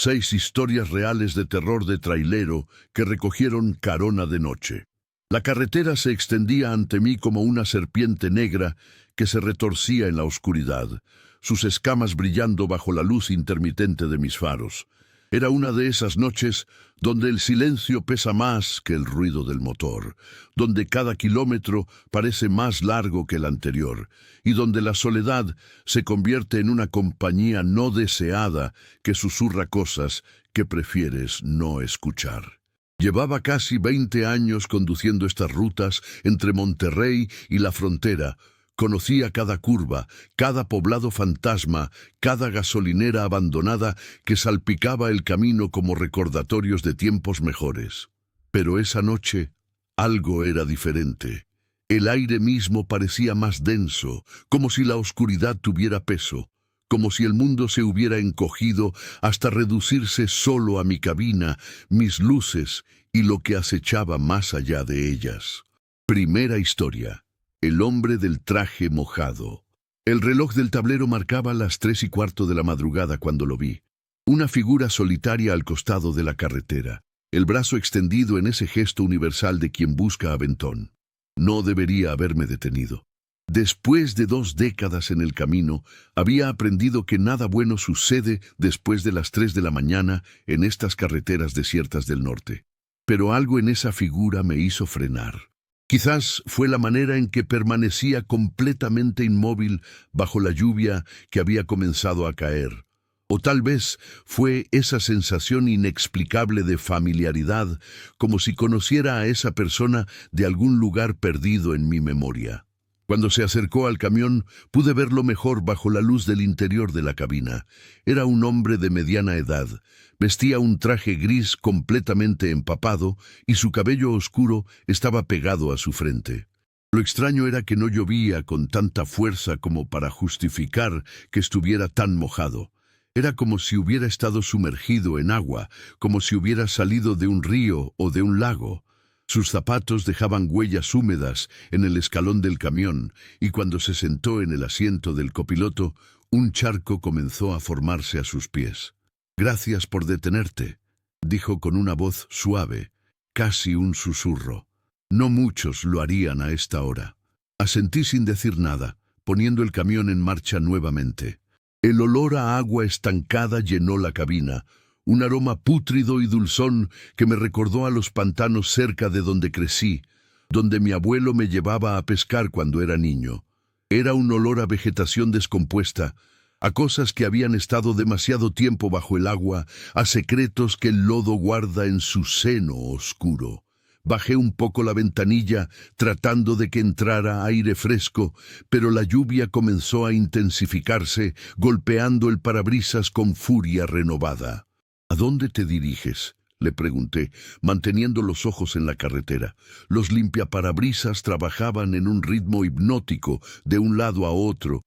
6 historias reales de terror de trailero que recogieron Carona de noche. La carretera se extendía ante mí como una serpiente negra que se retorcía en la oscuridad, sus escamas brillando bajo la luz intermitente de mis faros. Era una de esas noches donde el silencio pesa más que el ruido del motor, donde cada kilómetro parece más largo que el anterior, y donde la soledad se convierte en una compañía no deseada que susurra cosas que prefieres no escuchar. Llevaba casi 20 años conduciendo estas rutas entre Monterrey y la frontera. Conocía cada curva, cada poblado fantasma, cada gasolinera abandonada que salpicaba el camino como recordatorios de tiempos mejores. Pero esa noche algo era diferente. El aire mismo parecía más denso, como si la oscuridad tuviera peso, como si el mundo se hubiera encogido hasta reducirse solo a mi cabina, mis luces y lo que acechaba más allá de ellas. Primera historia. El hombre del traje mojado. El reloj del tablero marcaba las 3:15 de la madrugada cuando lo vi. Una figura solitaria al costado de la carretera, el brazo extendido en ese gesto universal de quien busca aventón. No debería haberme detenido. Después de 2 décadas en el camino, había aprendido que nada bueno sucede después de las 3 de la mañana en estas carreteras desiertas del norte. Pero algo en esa figura me hizo frenar. Quizás fue la manera en que permanecía completamente inmóvil bajo la lluvia que había comenzado a caer. O tal vez fue esa sensación inexplicable de familiaridad, como si conociera a esa persona de algún lugar perdido en mi memoria. Cuando se acercó al camión, pude verlo mejor bajo la luz del interior de la cabina. Era un hombre de mediana edad. Vestía un traje gris completamente empapado y su cabello oscuro estaba pegado a su frente. Lo extraño era que no llovía con tanta fuerza como para justificar que estuviera tan mojado. Era como si hubiera estado sumergido en agua, como si hubiera salido de un río o de un lago. Sus zapatos dejaban huellas húmedas en el escalón del camión, y cuando se sentó en el asiento del copiloto, un charco comenzó a formarse a sus pies. «Gracias por detenerte», dijo con una voz suave, casi un susurro. No muchos lo harían a esta hora. Asentí sin decir nada, poniendo el camión en marcha nuevamente. El olor a agua estancada llenó la cabina, un aroma pútrido y dulzón que me recordó a los pantanos cerca de donde crecí, donde mi abuelo me llevaba a pescar cuando era niño. Era un olor a vegetación descompuesta, a cosas que habían estado demasiado tiempo bajo el agua, a secretos que el lodo guarda en su seno oscuro. Bajé un poco la ventanilla, tratando de que entrara aire fresco, pero la lluvia comenzó a intensificarse, golpeando el parabrisas con furia renovada. «¿A dónde te diriges?», le pregunté, manteniendo los ojos en la carretera. Los limpiaparabrisas trabajaban en un ritmo hipnótico, de un lado a otro,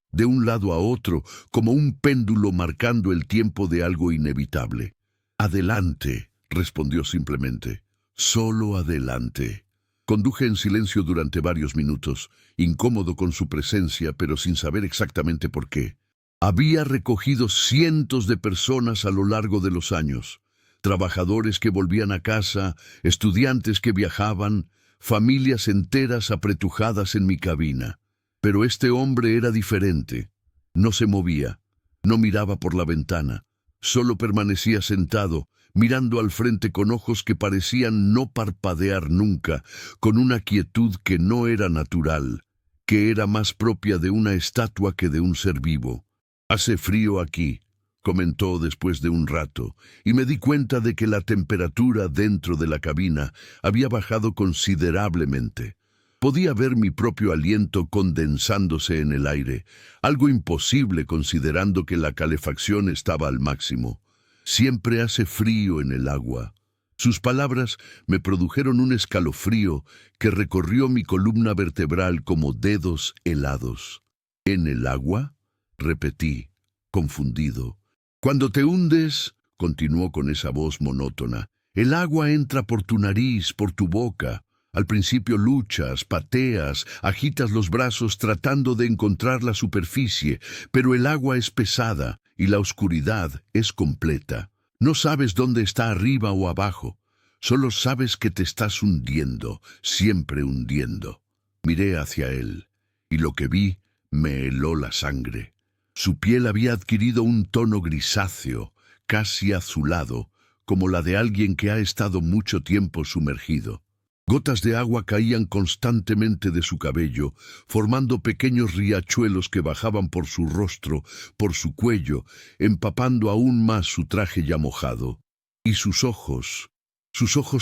como un péndulo marcando el tiempo de algo inevitable. «Adelante», respondió simplemente. «Solo adelante». Conduje en silencio durante varios minutos, incómodo con su presencia, pero sin saber exactamente por qué. Había recogido cientos de personas a lo largo de los años. Trabajadores que volvían a casa, estudiantes que viajaban, familias enteras apretujadas en mi cabina. Pero este hombre era diferente. No se movía, no miraba por la ventana, solo permanecía sentado, mirando al frente con ojos que parecían no parpadear nunca, con una quietud que no era natural, que era más propia de una estatua que de un ser vivo. «Hace frío aquí», comentó después de un rato, y me di cuenta de que la temperatura dentro de la cabina había bajado considerablemente. Podía ver mi propio aliento condensándose en el aire, algo imposible considerando que la calefacción estaba al máximo. «Siempre hace frío en el agua». Sus palabras me produjeron un escalofrío que recorrió mi columna vertebral como dedos helados. «¿En el agua?», repetí, confundido. «Cuando te hundes», continuó con esa voz monótona, «el agua entra por tu nariz, por tu boca. Al principio luchas, pateas, agitas los brazos tratando de encontrar la superficie, pero el agua es pesada y la oscuridad es completa. No sabes dónde está arriba o abajo. Solo sabes que te estás hundiendo, siempre hundiendo. Miré hacia él, y lo que vi me heló la sangre. Su piel había adquirido un tono grisáceo, casi azulado, como la de alguien que ha estado mucho tiempo sumergido. Gotas de agua caían constantemente de su cabello, formando pequeños riachuelos que bajaban por su rostro, por su cuello, empapando aún más su traje ya mojado. Y sus ojos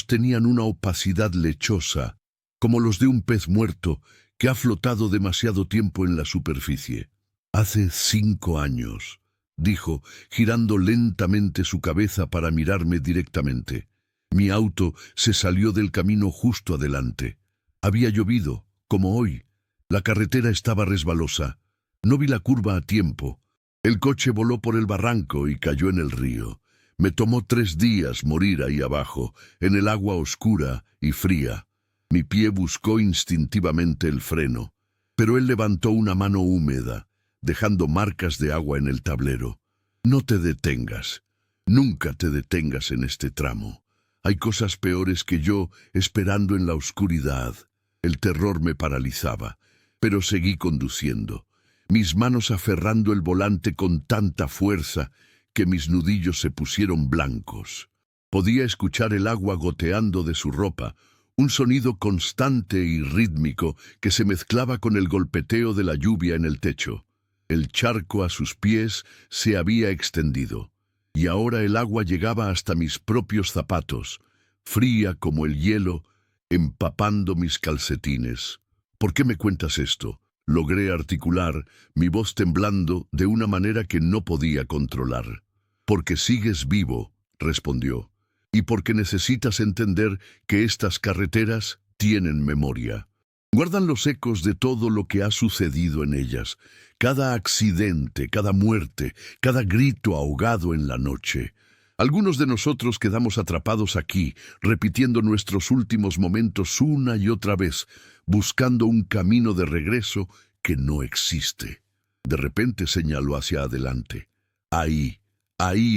tenían una opacidad lechosa, como los de un pez muerto que ha flotado demasiado tiempo en la superficie. «Hace 5 años», dijo, girando lentamente su cabeza para mirarme directamente. Mi auto se salió del camino justo adelante. Había llovido, como hoy. La carretera estaba resbalosa. No vi la curva a tiempo. El coche voló por el barranco y cayó en el río. Me tomó 3 días morir ahí abajo, en el agua oscura y fría. Mi pie buscó instintivamente el freno, pero él levantó una mano húmeda, dejando marcas de agua en el tablero. «No te detengas. Nunca te detengas en este tramo. Hay cosas peores que yo esperando en la oscuridad». El terror me paralizaba, pero seguí conduciendo, mis manos aferrando el volante con tanta fuerza que mis nudillos se pusieron blancos. Podía escuchar el agua goteando de su ropa, un sonido constante y rítmico que se mezclaba con el golpeteo de la lluvia en el techo. El charco a sus pies se había extendido, y ahora el agua llegaba hasta mis propios zapatos, fría como el hielo, empapando mis calcetines. «¿Por qué me cuentas esto?», logré articular, mi voz temblando de una manera que no podía controlar. «Porque sigues vivo», respondió, «y porque necesitas entender que estas carreteras tienen memoria. Guardan los ecos de todo lo que ha sucedido en ellas, cada accidente, cada muerte, cada grito ahogado en la noche. Algunos de nosotros quedamos atrapados aquí, repitiendo nuestros últimos momentos una y otra vez, buscando un camino de regreso que no existe». De repente señaló hacia adelante. Ahí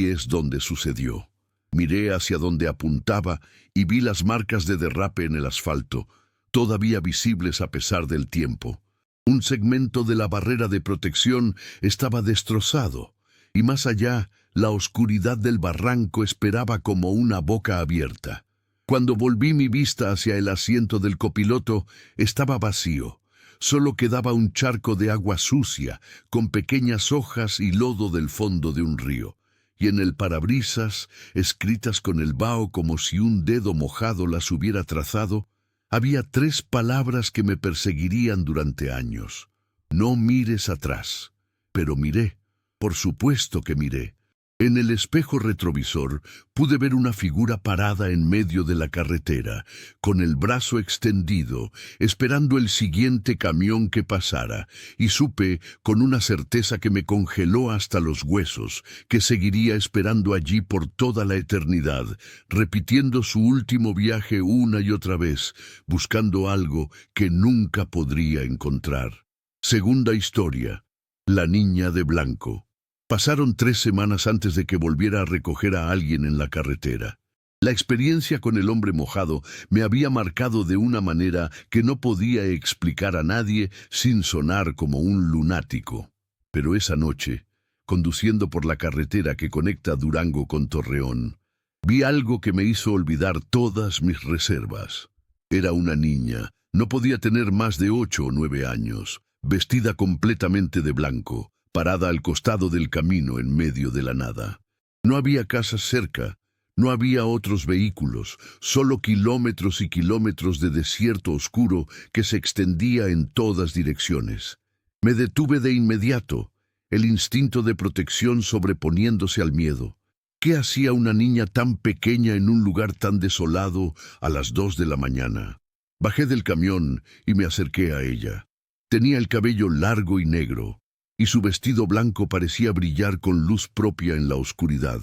es donde sucedió. Miré hacia donde apuntaba y vi las marcas de derrape en el asfalto, todavía visibles a pesar del tiempo. Un segmento de la barrera de protección estaba destrozado, y más allá, la oscuridad del barranco esperaba como una boca abierta. Cuando volví mi vista hacia el asiento del copiloto, estaba vacío. Solo quedaba un charco de agua sucia, con pequeñas hojas y lodo del fondo de un río. Y en el parabrisas, escritas con el vaho como si un dedo mojado las hubiera trazado, había 3 palabras que me perseguirían durante años. «No mires atrás». Pero miré, por supuesto que miré. En el espejo retrovisor pude ver una figura parada en medio de la carretera, con el brazo extendido, esperando el siguiente camión que pasara, y supe, con una certeza que me congeló hasta los huesos, que seguiría esperando allí por toda la eternidad, repitiendo su último viaje una y otra vez, buscando algo que nunca podría encontrar. Segunda historia: La niña de blanco. Pasaron 3 semanas antes de que volviera a recoger a alguien en la carretera. La experiencia con el hombre mojado me había marcado de una manera que no podía explicar a nadie sin sonar como un lunático. Pero esa noche, conduciendo por la carretera que conecta Durango con Torreón, vi algo que me hizo olvidar todas mis reservas. Era una niña, no podía tener más de 8 o 9 años, vestida completamente de blanco, parada al costado del camino en medio de la nada. No había casas cerca, no había otros vehículos, solo kilómetros y kilómetros de desierto oscuro que se extendía en todas direcciones. Me detuve de inmediato, el instinto de protección sobreponiéndose al miedo. ¿Qué hacía una niña tan pequeña en un lugar tan desolado a las 2 de la mañana? Bajé del camión y me acerqué a ella. Tenía el cabello largo y negro, y su vestido blanco parecía brillar con luz propia en la oscuridad,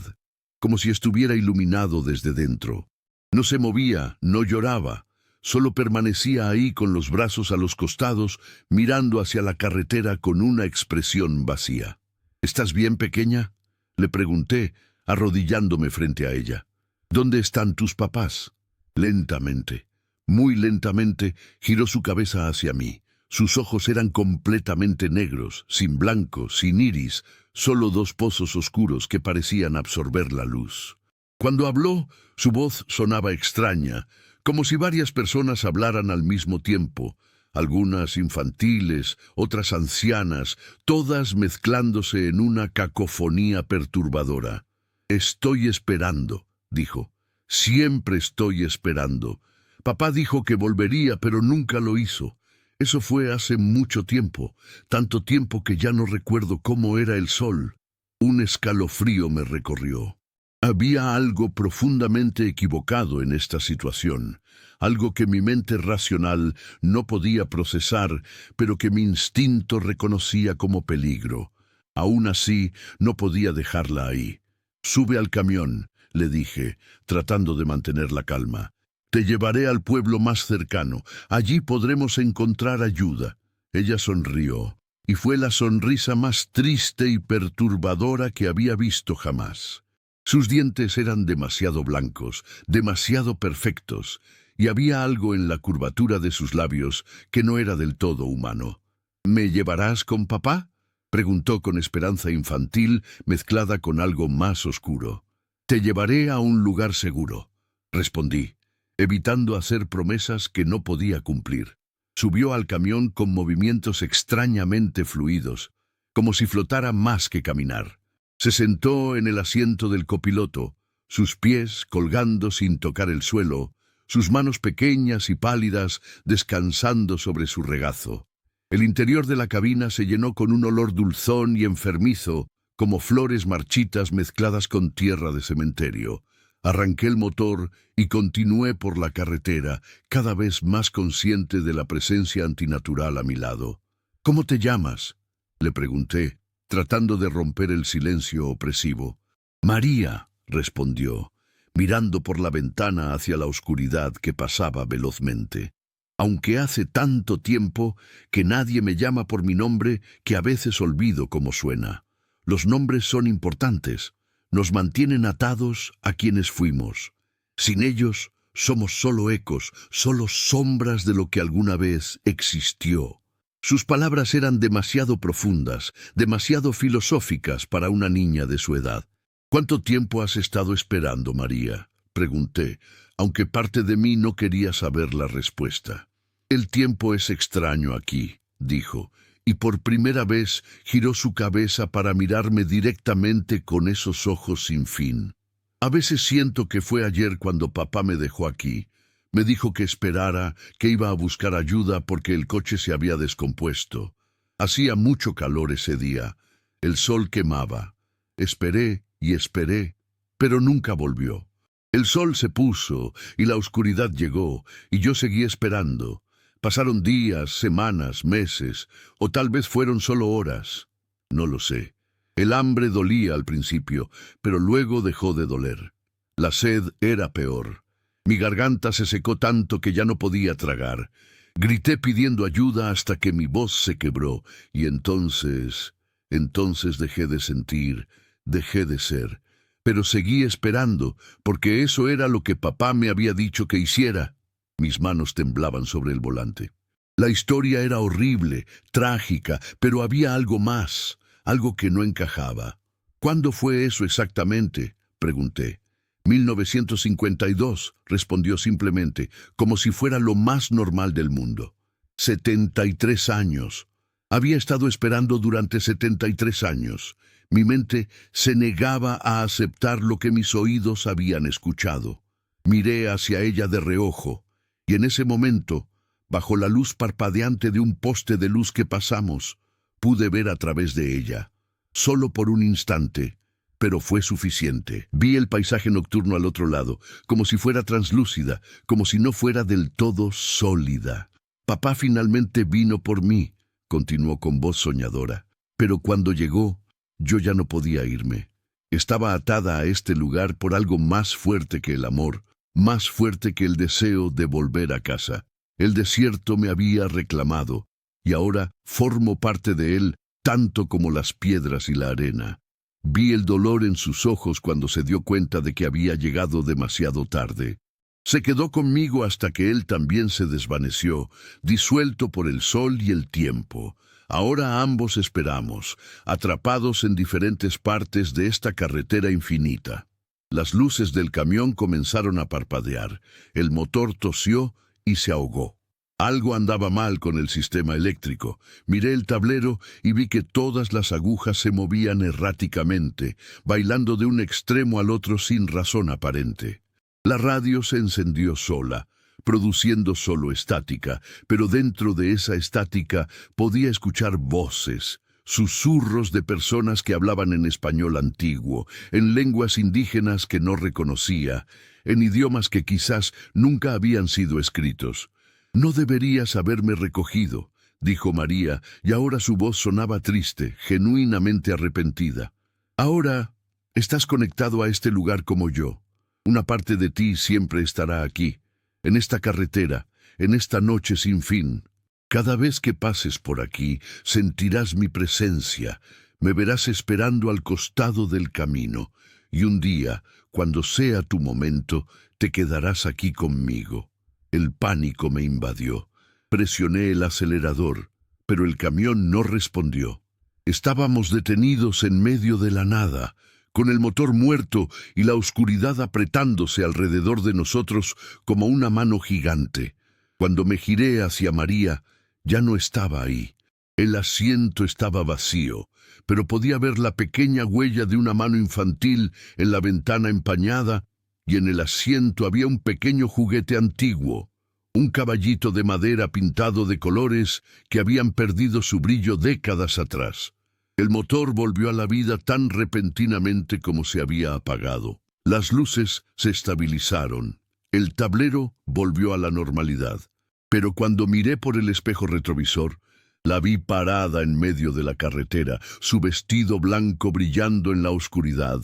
como si estuviera iluminado desde dentro. No se movía, no lloraba, solo permanecía ahí con los brazos a los costados, mirando hacia la carretera con una expresión vacía. «¿Estás bien, pequeña?», le pregunté, arrodillándome frente a ella. ¿Dónde están tus papás? Lentamente, muy lentamente, giró su cabeza hacia mí. Sus ojos eran completamente negros, sin blanco, sin iris, solo dos pozos oscuros que parecían absorber la luz. Cuando habló, su voz sonaba extraña, como si varias personas hablaran al mismo tiempo, algunas infantiles, otras ancianas, todas mezclándose en una cacofonía perturbadora. «Estoy esperando», dijo. «Siempre estoy esperando. Papá dijo que volvería, pero nunca lo hizo. Eso fue hace mucho tiempo, tanto tiempo que ya no recuerdo cómo era el sol». Un escalofrío me recorrió. Había algo profundamente equivocado en esta situación, algo que mi mente racional no podía procesar, pero que mi instinto reconocía como peligro. Aún así, no podía dejarla ahí. «Sube al camión», le dije, tratando de mantener la calma. «Te llevaré al pueblo más cercano. Allí podremos encontrar ayuda». Ella sonrió, y fue la sonrisa más triste y perturbadora que había visto jamás. Sus dientes eran demasiado blancos, demasiado perfectos, y había algo en la curvatura de sus labios que no era del todo humano. «¿Me llevarás con papá?», preguntó con esperanza infantil mezclada con algo más oscuro. «Te llevaré a un lugar seguro», respondí, evitando hacer promesas que no podía cumplir. Subió al camión con movimientos extrañamente fluidos, como si flotara más que caminar. Se sentó en el asiento del copiloto, sus pies colgando sin tocar el suelo, sus manos pequeñas y pálidas descansando sobre su regazo. El interior de la cabina se llenó con un olor dulzón y enfermizo, como flores marchitas mezcladas con tierra de cementerio. Arranqué el motor y continué por la carretera, cada vez más consciente de la presencia antinatural a mi lado. «¿Cómo te llamas?», le pregunté, tratando de romper el silencio opresivo. «María», respondió, mirando por la ventana hacia la oscuridad que pasaba velozmente. «Aunque hace tanto tiempo que nadie me llama por mi nombre que a veces olvido cómo suena. Los nombres son importantes, nos mantienen atados a quienes fuimos. Sin ellos somos solo ecos, solo sombras de lo que alguna vez existió». Sus palabras eran demasiado profundas, demasiado filosóficas para una niña de su edad. «¿Cuánto tiempo has estado esperando, María?», pregunté, aunque parte de mí no quería saber la respuesta. «El tiempo es extraño aquí», dijo, y por primera vez giró su cabeza para mirarme directamente con esos ojos sin fin. «A veces siento que fue ayer cuando papá me dejó aquí. Me dijo que esperara, que iba a buscar ayuda porque el coche se había descompuesto. Hacía mucho calor ese día. El sol quemaba. Esperé y esperé, pero nunca volvió. El sol se puso y la oscuridad llegó, y yo seguí esperando. Pasaron días, semanas, meses, o tal vez fueron solo horas. No lo sé. El hambre dolía al principio, pero luego dejó de doler. La sed era peor. Mi garganta se secó tanto que ya no podía tragar. Grité pidiendo ayuda hasta que mi voz se quebró, y entonces dejé de sentir, dejé de ser. Pero seguí esperando, porque eso era lo que papá me había dicho que hiciera. Mis manos temblaban sobre el volante. La historia era horrible, trágica, pero había algo más, algo que no encajaba. «¿Cuándo fue eso exactamente?», pregunté. 1952, respondió simplemente, como si fuera lo más normal del mundo. 73 años. Había estado esperando durante 73 años. Mi mente se negaba a aceptar lo que mis oídos habían escuchado. Miré hacia ella de reojo, y en ese momento, bajo la luz parpadeante de un poste de luz que pasamos, pude ver a través de ella. Solo por un instante, pero fue suficiente. Vi el paisaje nocturno al otro lado, como si fuera translúcida, como si no fuera del todo sólida. «Papá finalmente vino por mí», continuó con voz soñadora. «Pero cuando llegó, yo ya no podía irme. Estaba atada a este lugar por algo más fuerte que el amor, más fuerte que el deseo de volver a casa. El desierto me había reclamado, y ahora formo parte de él tanto como las piedras y la arena. Vi el dolor en sus ojos cuando se dio cuenta de que había llegado demasiado tarde. Se quedó conmigo hasta que él también se desvaneció, disuelto por el sol y el tiempo. Ahora ambos esperamos, atrapados en diferentes partes de esta carretera infinita. Las luces del camión comenzaron a parpadear, el motor tosió y se ahogó. Algo andaba mal con el sistema eléctrico. Miré el tablero y vi que todas las agujas se movían erráticamente, bailando de un extremo al otro sin razón aparente. La radio se encendió sola, produciendo solo estática, pero dentro de esa estática podía escuchar voces, susurros de personas que hablaban en español antiguo, en lenguas indígenas que no reconocía, en idiomas que quizás nunca habían sido escritos. «No deberías haberme recogido», dijo María, y ahora su voz sonaba triste, genuinamente arrepentida. «Ahora estás conectado a este lugar como yo. Una parte de ti siempre estará aquí, en esta carretera, en esta noche sin fin. Cada vez que pases por aquí, sentirás mi presencia, me verás esperando al costado del camino, y un día, cuando sea tu momento, te quedarás aquí conmigo». El pánico me invadió. Presioné el acelerador, pero el camión no respondió. Estábamos detenidos en medio de la nada, con el motor muerto y la oscuridad apretándose alrededor de nosotros como una mano gigante. Cuando me giré hacia María, ya no estaba ahí. El asiento estaba vacío, pero podía ver la pequeña huella de una mano infantil en la ventana empañada, y en el asiento había un pequeño juguete antiguo, un caballito de madera pintado de colores que habían perdido su brillo décadas atrás. El motor volvió a la vida tan repentinamente como se había apagado. Las luces se estabilizaron. El tablero volvió a la normalidad. Pero cuando miré por el espejo retrovisor, la vi parada en medio de la carretera, su vestido blanco brillando en la oscuridad,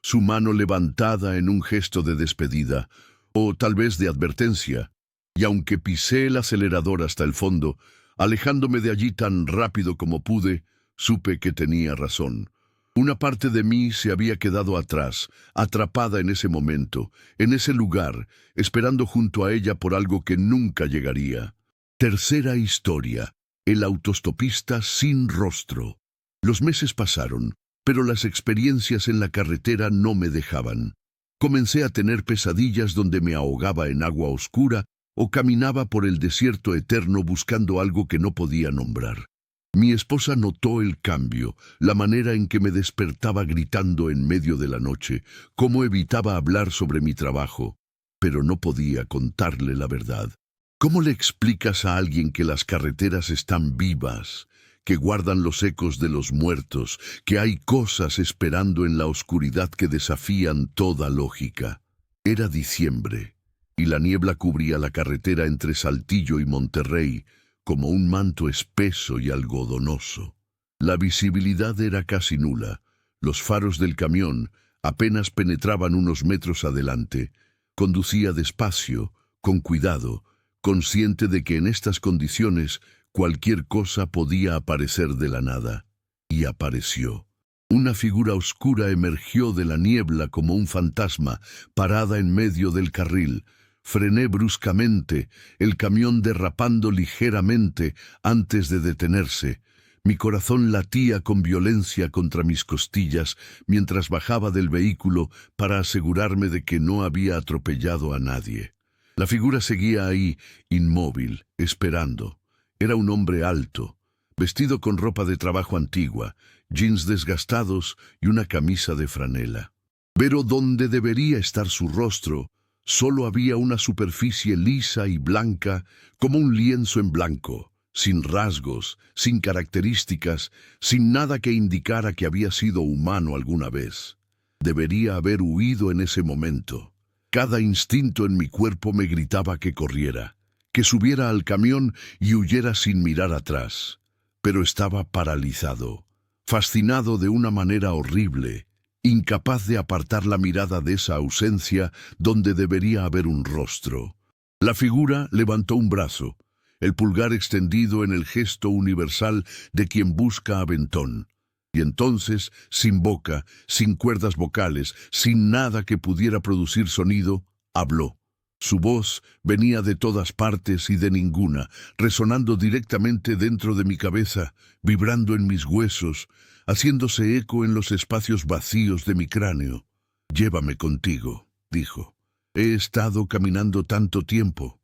su mano levantada en un gesto de despedida, o tal vez de advertencia, y aunque pisé el acelerador hasta el fondo, alejándome de allí tan rápido como pude, supe que tenía razón. Una parte de mí se había quedado atrás, atrapada en ese momento, en ese lugar, esperando junto a ella por algo que nunca llegaría. Tercera historia: el autostopista sin rostro. Los meses pasaron, pero las experiencias en la carretera no me dejaban. Comencé a tener pesadillas donde me ahogaba en agua oscura o caminaba por el desierto eterno buscando algo que no podía nombrar. Mi esposa notó el cambio, la manera en que me despertaba gritando en medio de la noche, cómo evitaba hablar sobre mi trabajo, pero no podía contarle la verdad. ¿Cómo le explicas a alguien que las carreteras están vivas, que guardan los ecos de los muertos, que hay cosas esperando en la oscuridad que desafían toda lógica? Era diciembre, y la niebla cubría la carretera entre Saltillo y Monterrey, como un manto espeso y algodonoso. La visibilidad era casi nula. Los faros del camión apenas penetraban unos metros adelante. Conducía despacio, con cuidado, consciente de que en estas condiciones cualquier cosa podía aparecer de la nada. Y apareció. Una figura oscura emergió de la niebla como un fantasma, parada en medio del carril. Frené bruscamente, el camión derrapando ligeramente antes de detenerse. Mi corazón latía con violencia contra mis costillas mientras bajaba del vehículo para asegurarme de que no había atropellado a nadie. La figura seguía ahí, inmóvil, esperando. Era un hombre alto, vestido con ropa de trabajo antigua, jeans desgastados y una camisa de franela. Pero donde debería estar su rostro, solo había una superficie lisa y blanca como un lienzo en blanco, sin rasgos, sin características, sin nada que indicara que había sido humano alguna vez. Debería haber huido en ese momento. Cada instinto en mi cuerpo me gritaba que corriera, que subiera al camión y huyera sin mirar atrás. Pero estaba paralizado, fascinado de una manera horrible, incapaz de apartar la mirada de esa ausencia donde debería haber un rostro. La figura levantó un brazo, el pulgar extendido en el gesto universal de quien busca aventón, Y entonces, sin boca, sin cuerdas vocales, sin nada que pudiera producir sonido, habló. Su voz venía de todas partes y de ninguna, resonando directamente dentro de mi cabeza, vibrando en mis huesos, haciéndose eco en los espacios vacíos de mi cráneo. «Llévame contigo», dijo. «He estado caminando tanto tiempo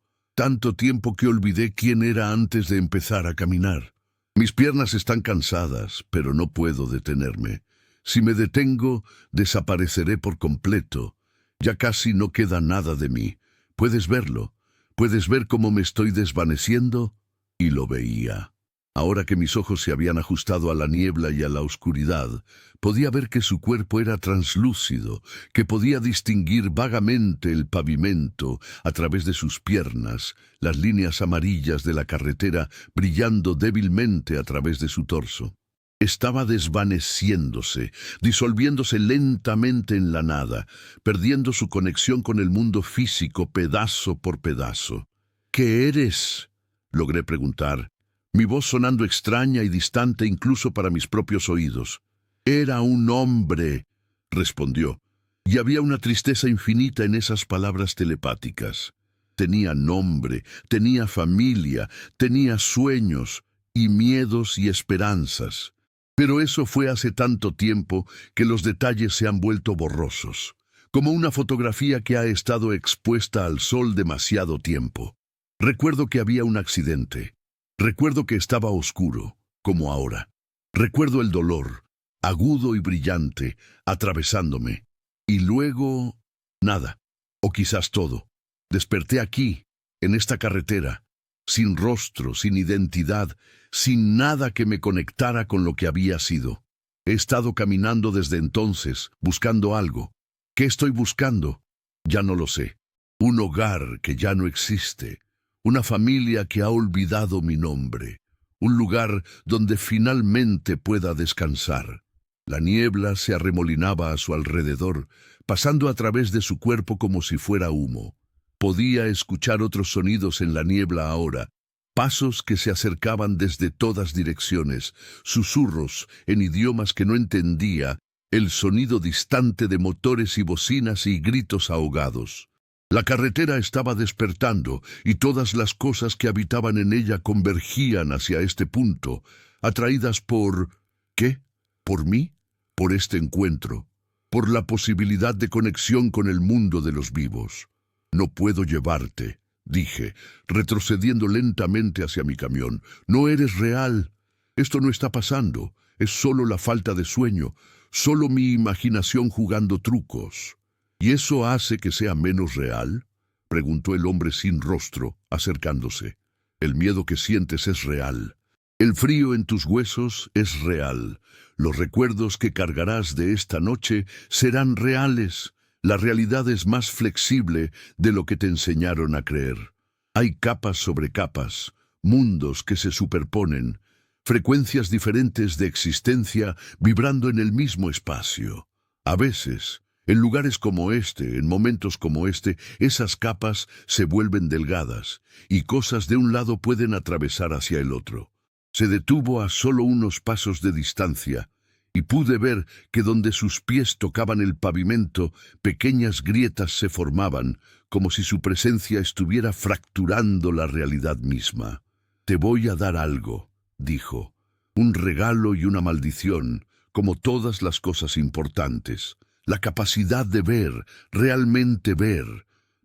que olvidé quién era antes de empezar a caminar. Mis piernas están cansadas, pero no puedo detenerme. Si me detengo, desapareceré por completo. Ya casi no queda nada de mí. ¿Puedes verlo? ¿Puedes ver cómo me estoy desvaneciendo?» Y lo veía. Ahora que mis ojos se habían ajustado a la niebla y a la oscuridad, podía ver que su cuerpo era translúcido, que podía distinguir vagamente el pavimento a través de sus piernas, las líneas amarillas de la carretera brillando débilmente a través de su torso. Estaba desvaneciéndose, disolviéndose lentamente en la nada, perdiendo su conexión con el mundo físico pedazo por pedazo. «¿Qué eres?», logré preguntar, mi voz sonando extraña y distante incluso para mis propios oídos. «Era un hombre», respondió, y había una tristeza infinita en esas palabras telepáticas. Tenía nombre, tenía familia, tenía sueños y miedos y esperanzas. Pero eso fue hace tanto tiempo que los detalles se han vuelto borrosos, como una fotografía que ha estado expuesta al sol demasiado tiempo. Recuerdo que había un accidente. Recuerdo que estaba oscuro, como ahora. Recuerdo el dolor, agudo y brillante, atravesándome. Y luego, nada, o quizás todo. Desperté aquí, en esta carretera, sin rostro, sin identidad, sin nada que me conectara con lo que había sido. He estado caminando desde entonces, buscando algo. ¿Qué estoy buscando? Ya no lo sé. Un hogar que ya no existe. Una familia que ha olvidado mi nombre. Un lugar donde finalmente pueda descansar. La niebla se arremolinaba a su alrededor, pasando a través de su cuerpo como si fuera humo. Podía escuchar otros sonidos en la niebla ahora, pasos que se acercaban desde todas direcciones, susurros en idiomas que no entendía, el sonido distante de motores y bocinas y gritos ahogados. La carretera estaba despertando y todas las cosas que habitaban en ella convergían hacia este punto, atraídas por... ¿qué? ¿Por mí? Por este encuentro, por la posibilidad de conexión con el mundo de los vivos. «No puedo llevarte», dije, retrocediendo lentamente hacia mi camión. «No eres real. Esto no está pasando. Es solo la falta de sueño, solo mi imaginación jugando trucos». «¿Y eso hace que sea menos real?», preguntó el hombre sin rostro, acercándose. «El miedo que sientes es real. El frío en tus huesos es real. Los recuerdos que cargarás de esta noche serán reales. La realidad es más flexible de lo que te enseñaron a creer. Hay capas sobre capas, mundos que se superponen, frecuencias diferentes de existencia vibrando en el mismo espacio. A veces, en lugares como este, en momentos como este, esas capas se vuelven delgadas y cosas de un lado pueden atravesar hacia el otro». Se detuvo a solo unos pasos de distancia y pude ver que donde sus pies tocaban el pavimento, pequeñas grietas se formaban, como si su presencia estuviera fracturando la realidad misma. «Te voy a dar algo», dijo, «un regalo y una maldición, como todas las cosas importantes, la capacidad de ver, realmente ver».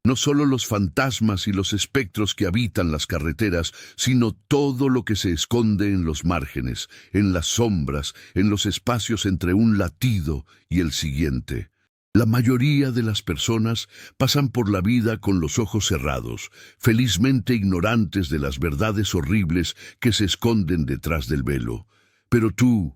No solo los fantasmas y los espectros que habitan las carreteras, sino todo lo que se esconde en los márgenes, en las sombras, en los espacios entre un latido y el siguiente. La mayoría de las personas pasan por la vida con los ojos cerrados, felizmente ignorantes de las verdades horribles que se esconden detrás del velo. Pero tú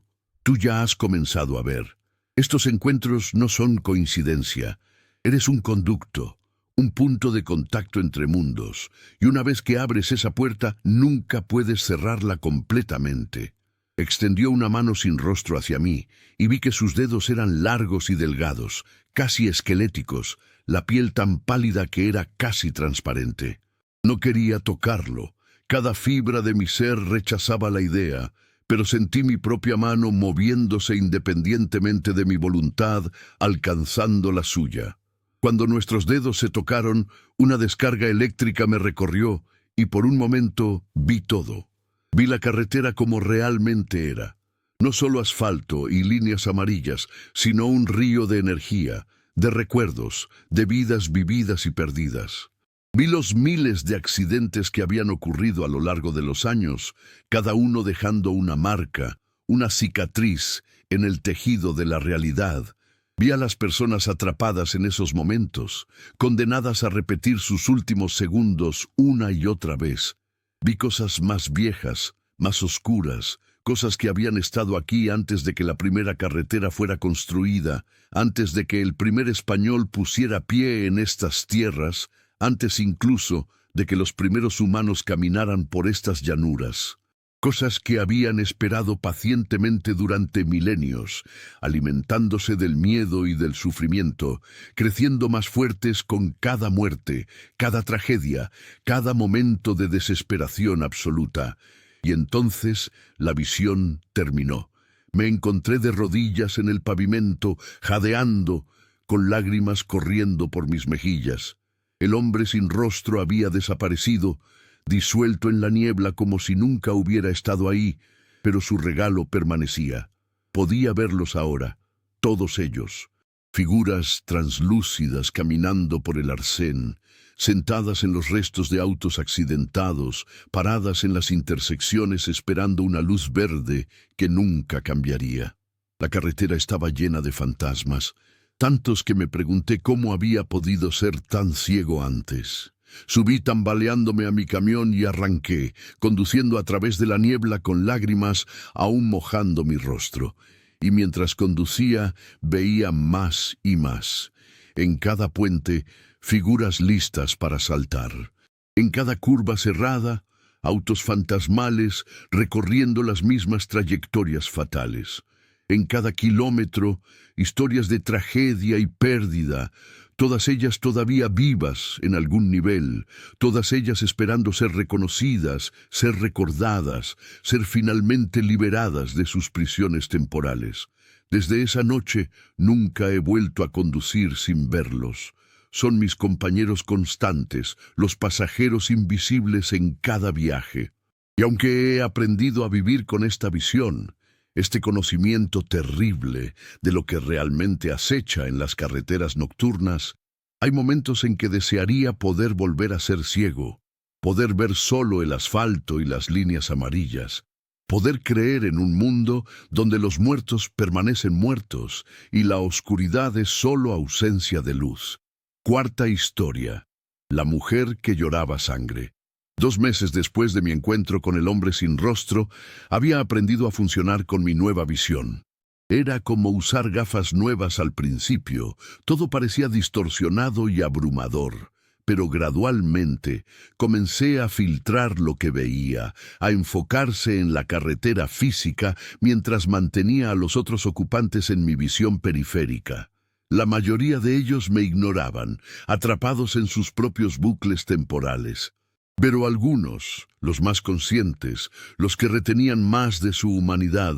ya has comenzado a ver. Estos encuentros no son coincidencia. Eres un conducto. Un punto de contacto entre mundos, y una vez que abres esa puerta, nunca puedes cerrarla completamente. Extendió una mano sin rostro hacia mí, y vi que sus dedos eran largos y delgados, casi esqueléticos, la piel tan pálida que era casi transparente. No quería tocarlo. Cada fibra de mi ser rechazaba la idea, pero sentí mi propia mano moviéndose independientemente de mi voluntad, alcanzando la suya. Cuando nuestros dedos se tocaron, una descarga eléctrica me recorrió y por un momento vi todo. Vi la carretera como realmente era. No solo asfalto y líneas amarillas, sino un río de energía, de recuerdos, de vidas vividas y perdidas. Vi los miles de accidentes que habían ocurrido a lo largo de los años, cada uno dejando una marca, una cicatriz en el tejido de la realidad. Vi a las personas atrapadas en esos momentos, condenadas a repetir sus últimos segundos una y otra vez. Vi cosas más viejas, más oscuras, cosas que habían estado aquí antes de que la primera carretera fuera construida, antes de que el primer español pusiera pie en estas tierras, antes incluso de que los primeros humanos caminaran por estas llanuras. Cosas que habían esperado pacientemente durante milenios, alimentándose del miedo y del sufrimiento, creciendo más fuertes con cada muerte, cada tragedia, cada momento de desesperación absoluta. Y entonces la visión terminó. Me encontré de rodillas en el pavimento, jadeando, con lágrimas corriendo por mis mejillas. El hombre sin rostro había desaparecido, disuelto en la niebla como si nunca hubiera estado ahí, pero su regalo permanecía. Podía verlos ahora, todos ellos, figuras translúcidas caminando por el arcén, sentadas en los restos de autos accidentados, paradas en las intersecciones esperando una luz verde que nunca cambiaría. La carretera estaba llena de fantasmas, tantos que me pregunté cómo había podido ser tan ciego antes. Subí tambaleándome a mi camión y arranqué, conduciendo a través de la niebla con lágrimas aún mojando mi rostro. Y mientras conducía, veía más y más. En cada puente, figuras listas para saltar. En cada curva cerrada, autos fantasmales recorriendo las mismas trayectorias fatales. En cada kilómetro, historias de tragedia y pérdida, todas ellas todavía vivas en algún nivel, todas ellas esperando ser reconocidas, ser recordadas, ser finalmente liberadas de sus prisiones temporales. Desde esa noche nunca he vuelto a conducir sin verlos. Son mis compañeros constantes, los pasajeros invisibles en cada viaje. Y aunque he aprendido a vivir con esta visión, este conocimiento terrible de lo que realmente acecha en las carreteras nocturnas, hay momentos en que desearía poder volver a ser ciego, poder ver solo el asfalto y las líneas amarillas, poder creer en un mundo donde los muertos permanecen muertos y la oscuridad es solo ausencia de luz. Cuarta historia: la mujer que lloraba sangre. 2 meses después de mi encuentro con el hombre sin rostro, había aprendido a funcionar con mi nueva visión. Era como usar gafas nuevas al principio, todo parecía distorsionado y abrumador, pero gradualmente comencé a filtrar lo que veía, a enfocarse en la carretera física mientras mantenía a los otros ocupantes en mi visión periférica. La mayoría de ellos me ignoraban, atrapados en sus propios bucles temporales. Pero algunos, los más conscientes, los que retenían más de su humanidad,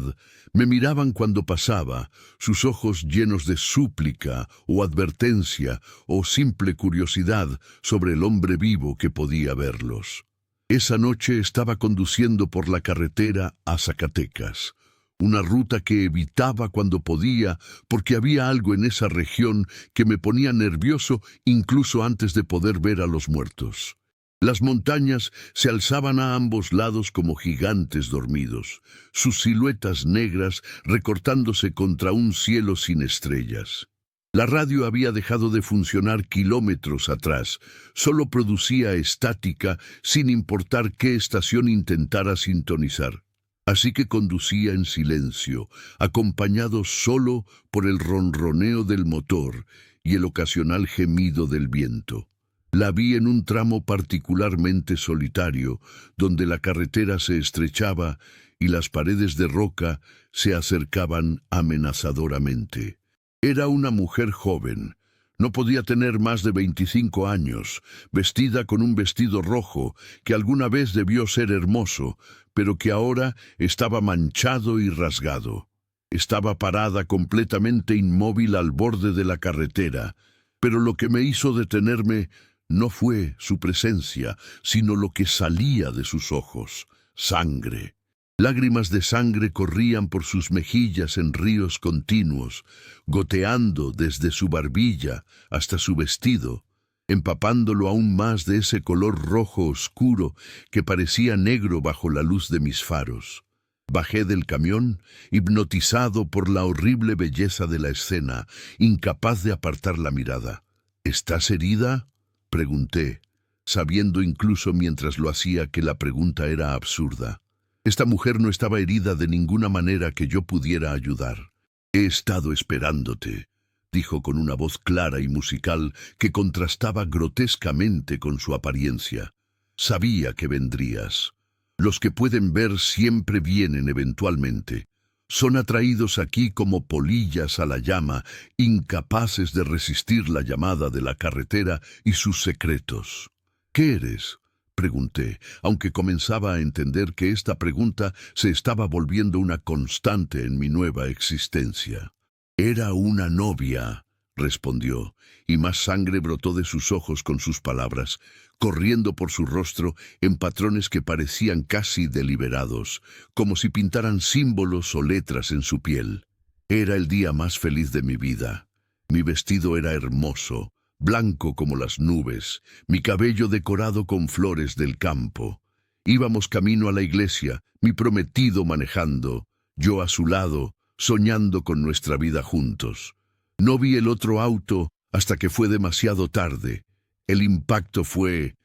me miraban cuando pasaba, sus ojos llenos de súplica o advertencia o simple curiosidad sobre el hombre vivo que podía verlos. Esa noche estaba conduciendo por la carretera a Zacatecas, una ruta que evitaba cuando podía porque había algo en esa región que me ponía nervioso incluso antes de poder ver a los muertos. Las montañas se alzaban a ambos lados como gigantes dormidos, sus siluetas negras recortándose contra un cielo sin estrellas. La radio había dejado de funcionar kilómetros atrás, solo producía estática sin importar qué estación intentara sintonizar. Así que conducía en silencio, acompañado solo por el ronroneo del motor y el ocasional gemido del viento. La vi en un tramo particularmente solitario, donde la carretera se estrechaba y las paredes de roca se acercaban amenazadoramente. Era una mujer joven, No podía tener más de 25 años, vestida con un vestido rojo que alguna vez debió ser hermoso, pero que ahora estaba manchado y rasgado. Estaba parada completamente inmóvil al borde de la carretera, pero lo que me hizo detenerme no fue su presencia, sino lo que salía de sus ojos: sangre. Lágrimas de sangre corrían por sus mejillas en ríos continuos, goteando desde su barbilla hasta su vestido, empapándolo aún más de ese color rojo oscuro que parecía negro bajo la luz de mis faros. Bajé del camión, hipnotizado por la horrible belleza de la escena, incapaz de apartar la mirada. ¿Estás herida?, pregunté, sabiendo incluso mientras lo hacía que la pregunta era absurda. Esta mujer no estaba herida de ninguna manera que yo pudiera ayudar. «He estado esperándote», dijo con una voz clara y musical que contrastaba grotescamente con su apariencia. «Sabía que vendrías. Los que pueden ver siempre vienen eventualmente. Son atraídos aquí como polillas a la llama, incapaces de resistir la llamada de la carretera y sus secretos». «¿Qué eres?», pregunté, aunque comenzaba a entender que esta pregunta se estaba volviendo una constante en mi nueva existencia. «Era una novia», respondió, y más sangre brotó de sus ojos con sus palabras, corriendo por su rostro en patrones que parecían casi deliberados, como si pintaran símbolos o letras en su piel. Era el día más feliz de mi vida. Mi vestido era hermoso, blanco como las nubes, mi cabello decorado con flores del campo. Íbamos camino a la iglesia, mi prometido manejando, yo a su lado, soñando con nuestra vida juntos. No vi el otro auto hasta que fue demasiado tarde. El impacto fue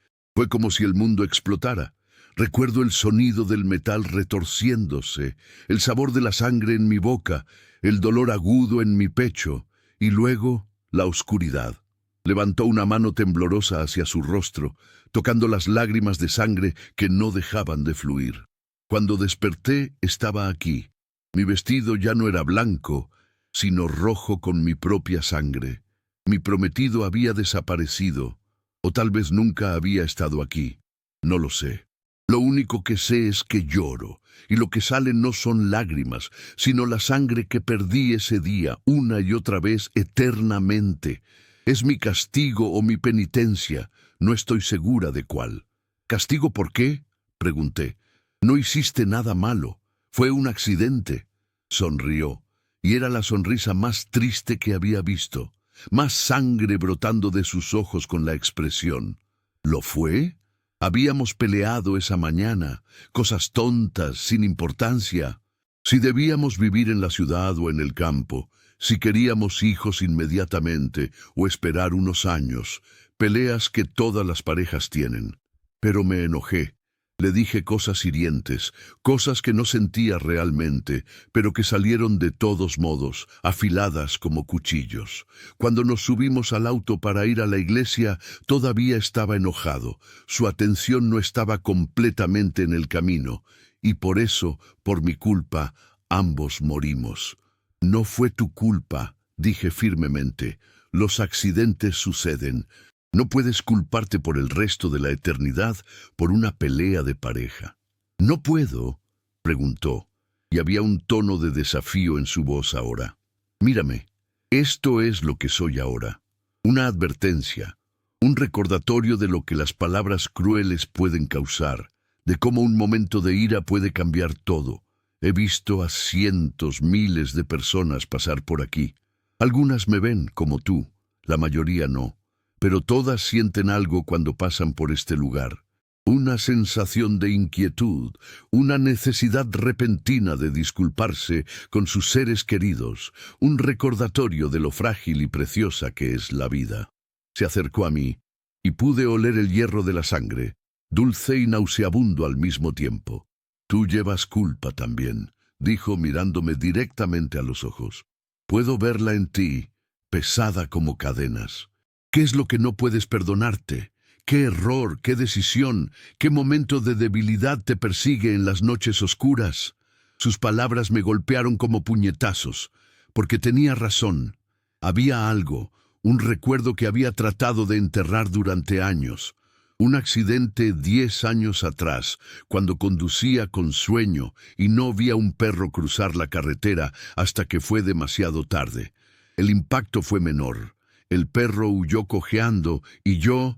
como si el mundo explotara. Recuerdo el sonido del metal retorciéndose, el sabor de la sangre en mi boca, el dolor agudo en mi pecho, y luego la oscuridad. Levantó una mano temblorosa hacia su rostro, tocando las lágrimas de sangre que no dejaban de fluir. Cuando desperté, estaba aquí. Mi vestido ya no era blanco, sino rojo con mi propia sangre. Mi prometido había desaparecido, o tal vez nunca había estado aquí. No lo sé. Lo único que sé es que lloro, y lo que sale no son lágrimas, sino la sangre que perdí ese día, una y otra vez, eternamente. ¿Es mi castigo o mi penitencia? No estoy segura de cuál. ¿Castigo por qué?, pregunté. No hiciste nada malo. Fue un accidente. Sonrió, y era la sonrisa más triste que había visto. Más sangre brotando de sus ojos con la expresión. ¿Lo fue? Habíamos peleado esa mañana, cosas tontas, sin importancia. Si debíamos vivir en la ciudad o en el campo, si queríamos hijos inmediatamente o esperar unos años, peleas que todas las parejas tienen. Pero me enojé. Le dije cosas hirientes, cosas que no sentía realmente, pero que salieron de todos modos, afiladas como cuchillos. Cuando nos subimos al auto para ir a la iglesia, todavía estaba enojado. Su atención no estaba completamente en el camino, y por eso, por mi culpa, ambos morimos. «No fue tu culpa», dije firmemente. «Los accidentes suceden. No puedes culparte por el resto de la eternidad por una pelea de pareja». «¿No puedo?», preguntó, y había un tono de desafío en su voz ahora. «Mírame, esto es lo que soy ahora. Una advertencia, un recordatorio de lo que las palabras crueles pueden causar, de cómo un momento de ira puede cambiar todo. He visto a cientos, miles de personas pasar por aquí. Algunas me ven como tú, la mayoría no. Pero todas sienten algo cuando pasan por este lugar. Una sensación de inquietud, una necesidad repentina de disculparse con sus seres queridos, un recordatorio de lo frágil y preciosa que es la vida». Se acercó a mí, y pude oler el hierro de la sangre, dulce y nauseabundo al mismo tiempo. «Tú llevas culpa también», dijo mirándome directamente a los ojos. «Puedo verla en ti, pesada como cadenas. ¿Qué es lo que no puedes perdonarte? ¿Qué error, qué decisión, qué momento de debilidad te persigue en las noches oscuras?» Sus palabras me golpearon como puñetazos, porque tenía razón. Había algo, un recuerdo que había tratado de enterrar durante años. Un accidente 10 años atrás, cuando conducía con sueño y no vi a un perro cruzar la carretera hasta que fue demasiado tarde. El impacto fue menor. El perro huyó cojeando y yo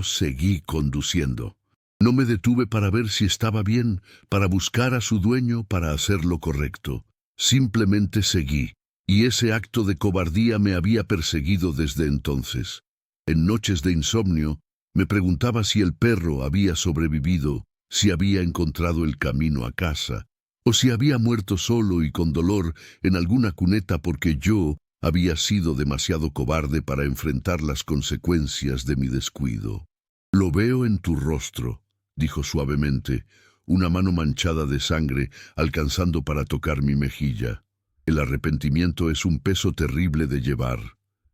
seguí conduciendo. No me detuve para ver si estaba bien, para buscar a su dueño, para hacer lo correcto. Simplemente seguí, y ese acto de cobardía me había perseguido desde entonces. En noches de insomnio, me preguntaba si el perro había sobrevivido, si había encontrado el camino a casa, o si había muerto solo y con dolor en alguna cuneta porque yo había sido demasiado cobarde para enfrentar las consecuencias de mi descuido. «Lo veo en tu rostro», dijo suavemente, una mano manchada de sangre alcanzando para tocar mi mejilla. El arrepentimiento es un peso terrible de llevar.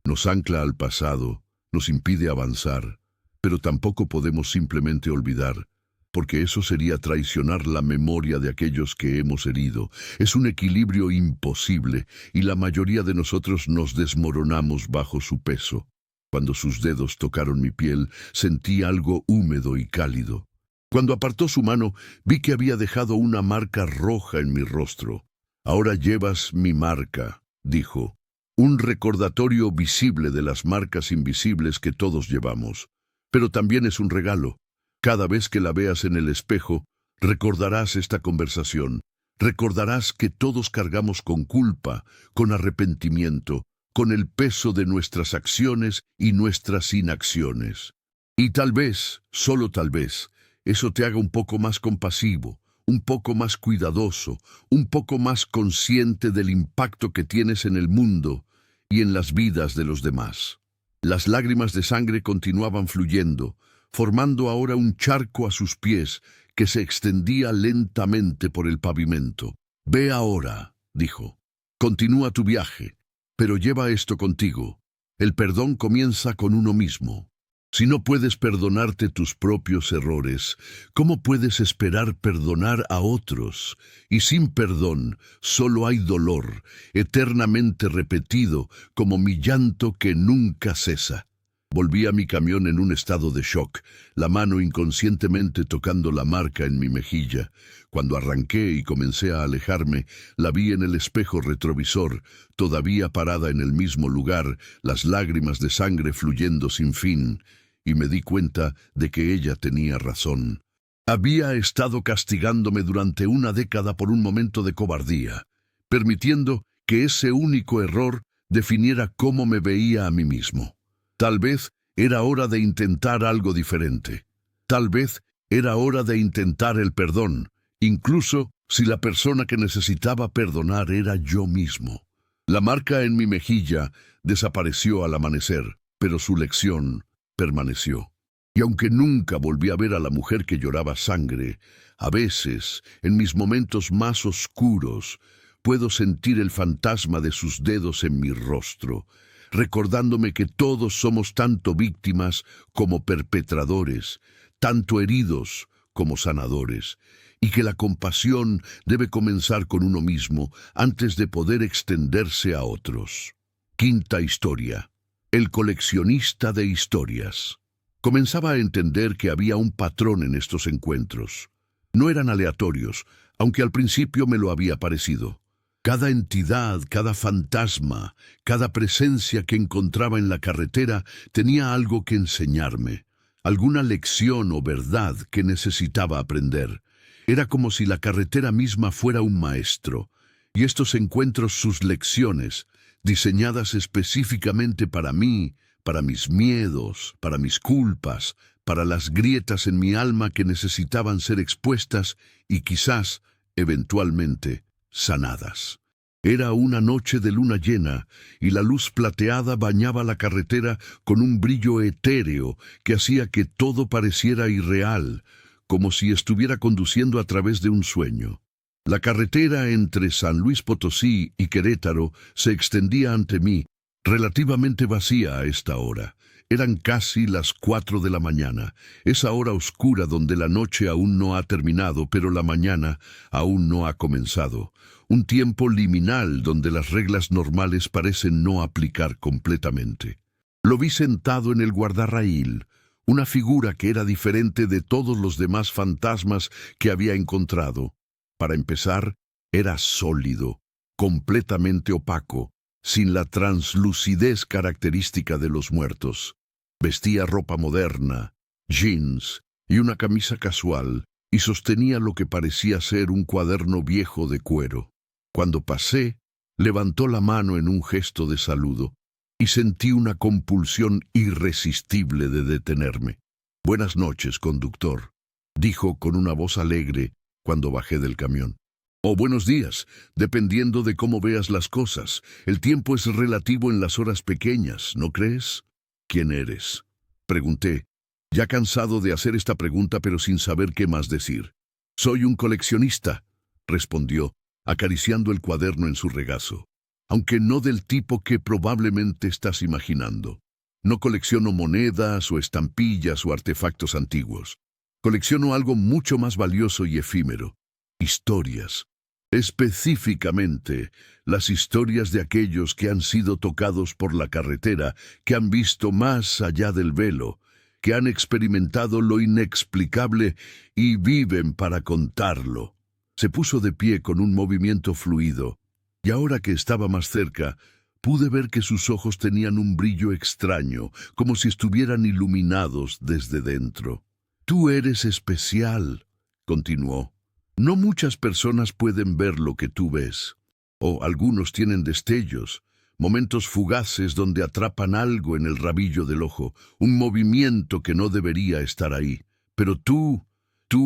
Nos ancla al pasado, nos impide avanzar, pero tampoco podemos simplemente olvidar, porque eso sería traicionar la memoria de aquellos que hemos herido. Es un equilibrio imposible y la mayoría de nosotros nos desmoronamos bajo su peso. Cuando sus dedos tocaron mi piel, sentí algo húmedo y cálido. Cuando apartó su mano, vi que había dejado una marca roja en mi rostro. «Ahora llevas mi marca», dijo, «un recordatorio visible de las marcas invisibles que todos llevamos. Pero también es un regalo. Cada vez que la veas en el espejo, recordarás esta conversación. Recordarás que todos cargamos con culpa, con arrepentimiento, con el peso de nuestras acciones y nuestras inacciones. Y tal vez, solo tal vez, eso te haga un poco más compasivo, un poco más cuidadoso, un poco más consciente del impacto que tienes en el mundo y en las vidas de los demás». Las lágrimas de sangre continuaban fluyendo, formando ahora un charco a sus pies que se extendía lentamente por el pavimento. «Ve ahora», dijo. «Continúa tu viaje, pero lleva esto contigo. El perdón comienza con uno mismo. Si no puedes perdonarte tus propios errores, ¿cómo puedes esperar perdonar a otros? Y sin perdón, solo hay dolor, eternamente repetido, como mi llanto que nunca cesa». Volví a mi camión en un estado de shock, la mano inconscientemente tocando la marca en mi mejilla. Cuando arranqué y comencé a alejarme, la vi en el espejo retrovisor, todavía parada en el mismo lugar, las lágrimas de sangre fluyendo sin fin, y me di cuenta de que ella tenía razón. Había estado castigándome durante una década por un momento de cobardía, permitiendo que ese único error definiera cómo me veía a mí mismo. Tal vez era hora de intentar algo diferente. Tal vez era hora de intentar el perdón, incluso si la persona que necesitaba perdonar era yo mismo. La marca en mi mejilla desapareció al amanecer, pero su lección permaneció. Y aunque nunca volví a ver a la mujer que lloraba sangre, a veces, en mis momentos más oscuros, puedo sentir el fantasma de sus dedos en mi rostro, recordándome que todos somos tanto víctimas como perpetradores, tanto heridos como sanadores, y que la compasión debe comenzar con uno mismo antes de poder extenderse a otros. Quinta historia. El coleccionista de historias. Comenzaba a entender que había un patrón en estos encuentros. No eran aleatorios, aunque al principio me lo había parecido. Cada entidad, cada fantasma, cada presencia que encontraba en la carretera tenía algo que enseñarme, alguna lección o verdad que necesitaba aprender. Era como si la carretera misma fuera un maestro, y estos encuentros sus lecciones, diseñadas específicamente para mí, para mis miedos, para mis culpas, para las grietas en mi alma que necesitaban ser expuestas y quizás, eventualmente, sanadas. Era una noche de luna llena y la luz plateada bañaba la carretera con un brillo etéreo que hacía que todo pareciera irreal, como si estuviera conduciendo a través de un sueño. La carretera entre San Luis Potosí y Querétaro se extendía ante mí, relativamente vacía a esta hora. Eran casi las 4 de la mañana, esa hora oscura donde la noche aún no ha terminado, pero la mañana aún no ha comenzado. Un tiempo liminal donde las reglas normales parecen no aplicar completamente. Lo vi sentado en el guardarraíl, una figura que era diferente de todos los demás fantasmas que había encontrado. Para empezar, era sólido, completamente opaco, sin la translucidez característica de los muertos. Vestía ropa moderna, jeans y una camisa casual, y sostenía lo que parecía ser un cuaderno viejo de cuero. Cuando pasé, levantó la mano en un gesto de saludo, y sentí una compulsión irresistible de detenerme. «Buenas noches, conductor», dijo con una voz alegre cuando bajé del camión. «O buenos días, dependiendo de cómo veas las cosas. El tiempo es relativo en las horas pequeñas, ¿no crees?» «¿Quién eres?», pregunté, ya cansado de hacer esta pregunta pero sin saber qué más decir. «Soy un coleccionista», respondió, acariciando el cuaderno en su regazo. «Aunque no del tipo que probablemente estás imaginando. No colecciono monedas o estampillas o artefactos antiguos. Colecciono algo mucho más valioso y efímero. Historias. Específicamente, las historias de aquellos que han sido tocados por la carretera, que han visto más allá del velo, que han experimentado lo inexplicable y viven para contarlo». Se puso de pie con un movimiento fluido, y ahora que estaba más cerca, pude ver que sus ojos tenían un brillo extraño, como si estuvieran iluminados desde dentro. «Tú eres especial», continuó. «No muchas personas pueden ver lo que tú ves. O algunos tienen destellos, momentos fugaces donde atrapan algo en el rabillo del ojo, un movimiento que no debería estar ahí. Pero tú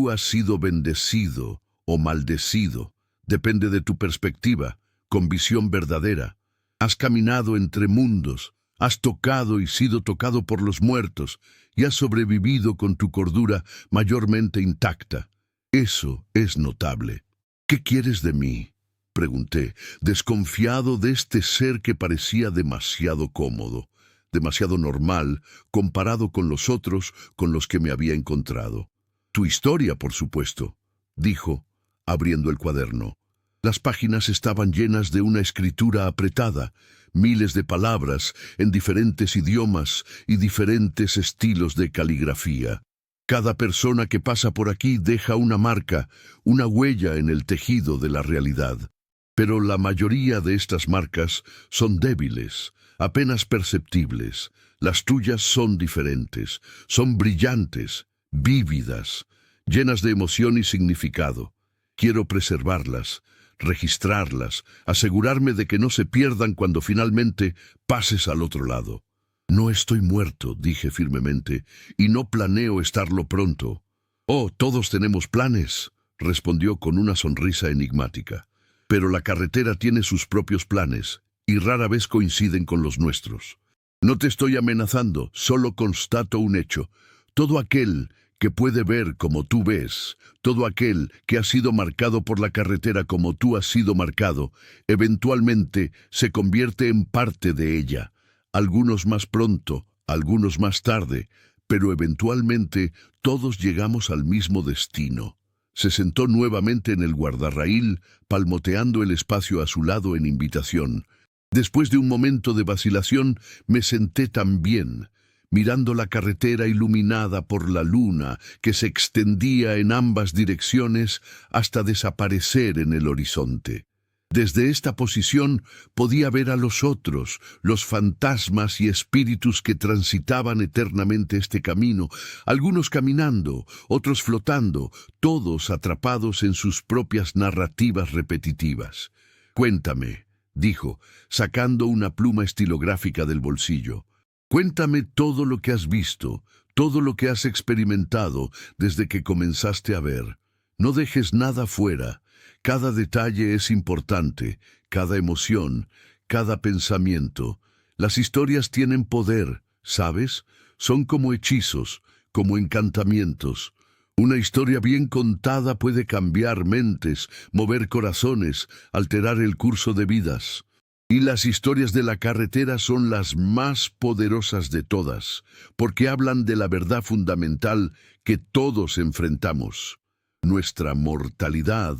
has sido bendecido o maldecido, depende de tu perspectiva, con visión verdadera. Has caminado entre mundos, has tocado y sido tocado por los muertos, y has sobrevivido con tu cordura mayormente intacta. Eso es notable». «¿Qué quieres de mí?», pregunté, desconfiado de este ser que parecía demasiado cómodo, demasiado normal, comparado con los otros con los que me había encontrado. «Tu historia, por supuesto», dijo, abriendo el cuaderno. Las páginas estaban llenas de una escritura apretada, miles de palabras en diferentes idiomas y diferentes estilos de caligrafía. Cada persona que pasa por aquí deja una marca, una huella en el tejido de la realidad. Pero la mayoría de estas marcas son débiles, apenas perceptibles. Las tuyas son diferentes, son brillantes, vívidas, llenas de emoción y significado. Quiero preservarlas, registrarlas, asegurarme de que no se pierdan cuando finalmente pases al otro lado. «No estoy muerto», dije firmemente, «y no planeo estarlo pronto». «Oh, todos tenemos planes», respondió con una sonrisa enigmática. «Pero la carretera tiene sus propios planes, y rara vez coinciden con los nuestros. No te estoy amenazando, solo constato un hecho. Todo aquel que puede ver como tú ves, todo aquel que ha sido marcado por la carretera como tú has sido marcado, eventualmente se convierte en parte de ella. Algunos más pronto, algunos más tarde, pero eventualmente todos llegamos al mismo destino». Se sentó nuevamente en el guardarraíl, palmoteando el espacio a su lado en invitación. Después de un momento de vacilación, me senté también, mirando la carretera iluminada por la luna que se extendía en ambas direcciones hasta desaparecer en el horizonte. Desde esta posición podía ver a los otros, los fantasmas y espíritus que transitaban eternamente este camino, algunos caminando, otros flotando, todos atrapados en sus propias narrativas repetitivas. «Cuéntame», dijo, sacando una pluma estilográfica del bolsillo. «Cuéntame todo lo que has visto, todo lo que has experimentado desde que comenzaste a ver. No dejes nada fuera. Cada detalle es importante, cada emoción, cada pensamiento. Las historias tienen poder, ¿sabes? Son como hechizos, como encantamientos. Una historia bien contada puede cambiar mentes, mover corazones, alterar el curso de vidas. Y las historias de la carretera son las más poderosas de todas, porque hablan de la verdad fundamental que todos enfrentamos. Nuestra mortalidad,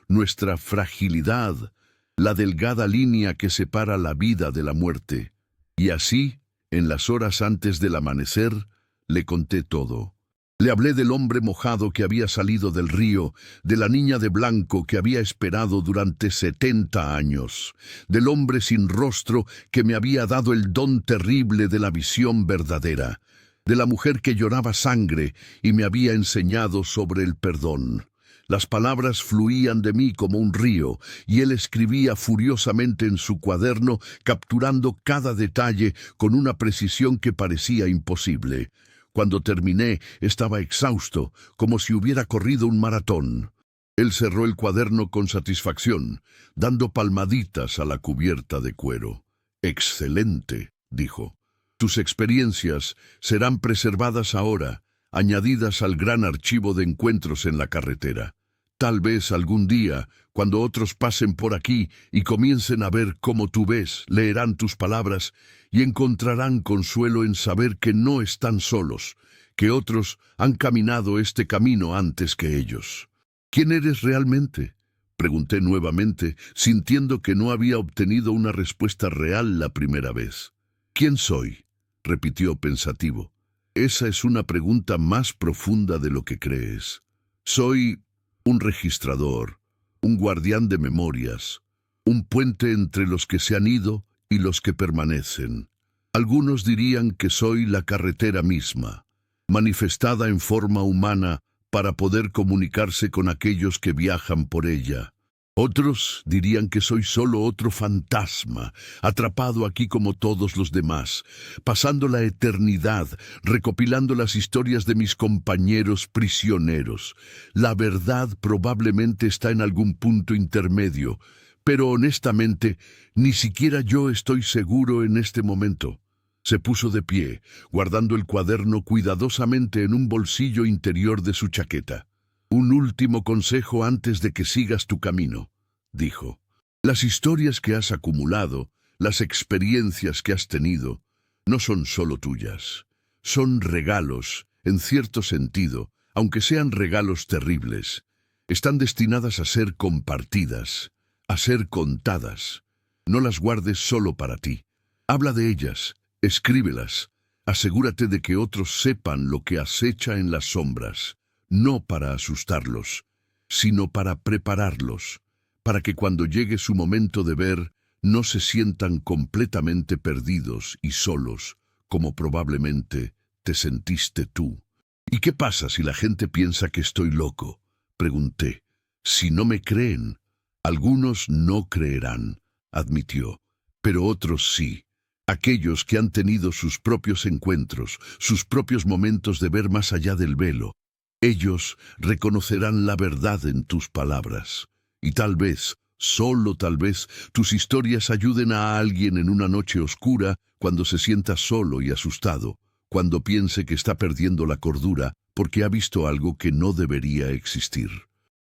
nuestra fragilidad, la delgada línea que separa la vida de la muerte. Y así, En las horas antes del amanecer, le conté todo. Le hablé del hombre mojado que había salido del río, de la niña de blanco que había esperado durante 70 años, del hombre sin rostro que me había dado el don terrible de la visión verdadera, de la mujer que lloraba sangre y me había enseñado sobre el perdón. Las palabras fluían de mí como un río, y él escribía furiosamente en su cuaderno, capturando cada detalle con una precisión que parecía imposible. Cuando terminé, estaba exhausto, como si hubiera corrido un maratón. Él cerró el cuaderno con satisfacción, dando palmaditas a la cubierta de cuero. «Excelente», dijo. «Tus experiencias serán preservadas ahora, añadidas al gran archivo de encuentros en la carretera. Tal vez algún día, cuando otros pasen por aquí y comiencen a ver cómo tú ves, leerán tus palabras y encontrarán consuelo en saber que no están solos, que otros han caminado este camino antes que ellos». «¿Quién eres realmente?», pregunté nuevamente, sintiendo que no había obtenido una respuesta real la primera vez. «¿Quién soy?», repitió pensativo. «Esa es una pregunta más profunda de lo que crees. Soy un registrador, un guardián de memorias, un puente entre los que se han ido y los que permanecen. Algunos dirían que soy la carretera misma, manifestada en forma humana para poder comunicarse con aquellos que viajan por ella. Otros dirían que soy solo otro fantasma, atrapado aquí como todos los demás, pasando la eternidad, recopilando las historias de mis compañeros prisioneros. La verdad probablemente está en algún punto intermedio, pero honestamente, ni siquiera yo estoy seguro en este momento». Se puso de pie, guardando el cuaderno cuidadosamente en un bolsillo interior de su chaqueta. «Un último consejo antes de que sigas tu camino», dijo. «Las historias que has acumulado, las experiencias que has tenido, no son solo tuyas. Son regalos, en cierto sentido, aunque sean regalos terribles. Están destinadas a ser compartidas, a ser contadas. No las guardes solo para ti. Habla de ellas, escríbelas. Asegúrate de que otros sepan lo que acecha en las sombras, no para asustarlos, sino para prepararlos, para que cuando llegue su momento de ver, no se sientan completamente perdidos y solos, como probablemente te sentiste tú». «¿Y qué pasa si la gente piensa que estoy loco?», pregunté. «Si no me creen». «Algunos no creerán», admitió, «pero otros sí. Aquellos que han tenido sus propios encuentros, sus propios momentos de ver más allá del velo. Ellos reconocerán la verdad en tus palabras. Y tal vez, solo tal vez, tus historias ayuden a alguien en una noche oscura cuando se sienta solo y asustado, cuando piense que está perdiendo la cordura porque ha visto algo que no debería existir.